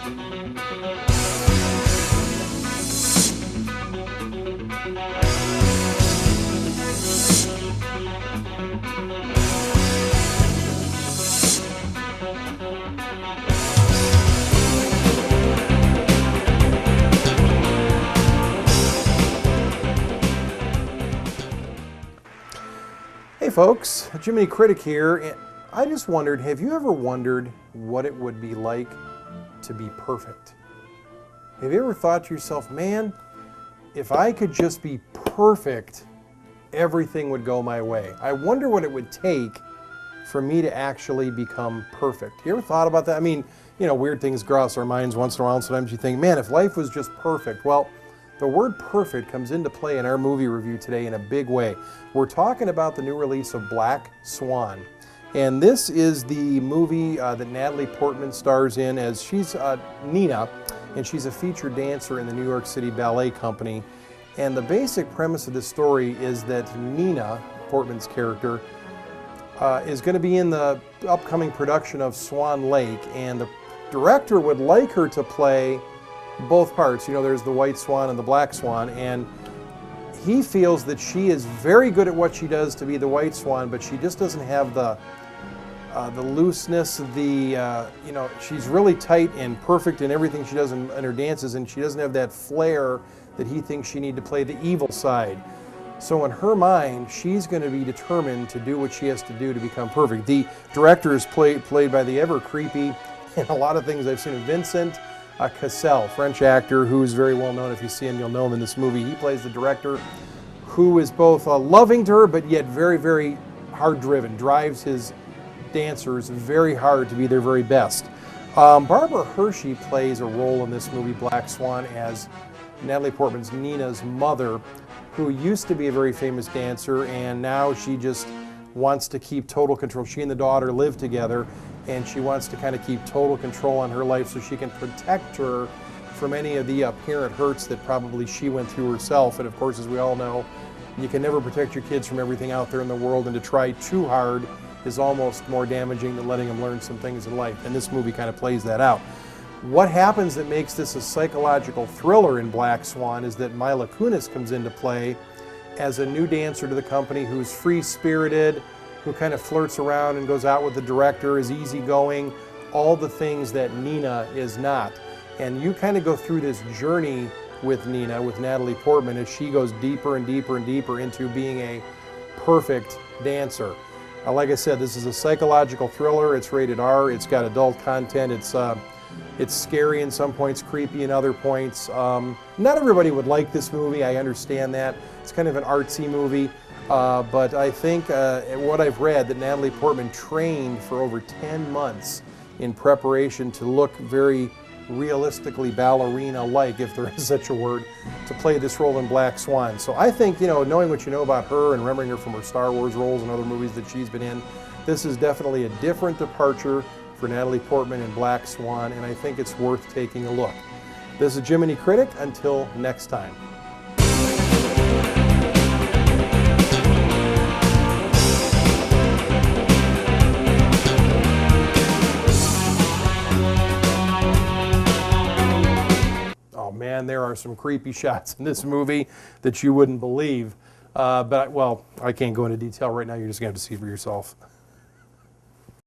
Hey folks, Jiminy Critic here, and I just wondered, have you ever wondered what it would be like to be perfect? Have you ever thought to yourself, man, if I could just be perfect, everything would go my way. I wonder what it would take for me to actually become perfect. You ever thought about that? I mean, you know, weird things cross our minds once in a while, and sometimes you think, man, if life was just perfect. Well, the word perfect comes into play in our movie review today in a big way. We're talking about the new release of Black Swan. And this is the movie that Natalie Portman stars in as she's Nina, and she's a featured dancer in the New York City Ballet Company. And the basic premise of this story is that Nina, Portman's character, is going to be in the upcoming production of Swan Lake, and the director would like her to play both parts. You know, there's the white swan and the black swan, and he feels that she is very good at what she does to be the white swan, but she just doesn't have the looseness, you know, she's really tight and perfect in everything she does in her dances, and she doesn't have that flair that he thinks she needs to play the evil side. So in her mind, she's going to be determined to do what she has to do to become perfect. The director is played by the ever creepy, and a lot of things I've seen, Vincent Cassel, French actor who is very well known. If you see him, you'll know him in this movie. He plays the director who is both loving to her, but yet very, very hard-driven, drives his dancers very hard to be their very best. Barbara Hershey plays a role in this movie, Black Swan, as Natalie Portman's Nina's mother, who used to be a very famous dancer, and now she just wants to keep total control. She and the daughter live together, and she wants to kind of keep total control on her life so she can protect her from any of the apparent hurts that probably she went through herself. And of course, as we all know, you can never protect your kids from everything out there in the world, and to try too hard is almost more damaging than letting them learn some things in life. And this movie kind of plays that out. What happens that makes this a psychological thriller in Black Swan is that Mila Kunis comes into play as a new dancer to the company who's free-spirited, who kind of flirts around and goes out with the director, is easygoing, all the things that Nina is not. And you kind of go through this journey with Nina, with Natalie Portman, as she goes deeper and deeper and deeper into being a perfect dancer. Like I said, this is a psychological thriller. It's rated R. It's got adult content. It's scary in some points, creepy in other points. Not everybody would like this movie. I understand that. It's kind of an artsy movie. But I think what I've read, that Natalie Portman trained for over 10 months in preparation to look very realistically ballerina-like, if there is such a word, to play this role in Black Swan. So I think, you know, knowing what you know about her and remembering her from her Star Wars roles and other movies that she's been in, this is definitely a different departure for Natalie Portman in Black Swan, and I think it's worth taking a look. This is Jiminy Critic. Until next time. Man, there are some creepy shots in this movie that you wouldn't believe. Well, I can't go into detail right now. You're just going to have to see for yourself.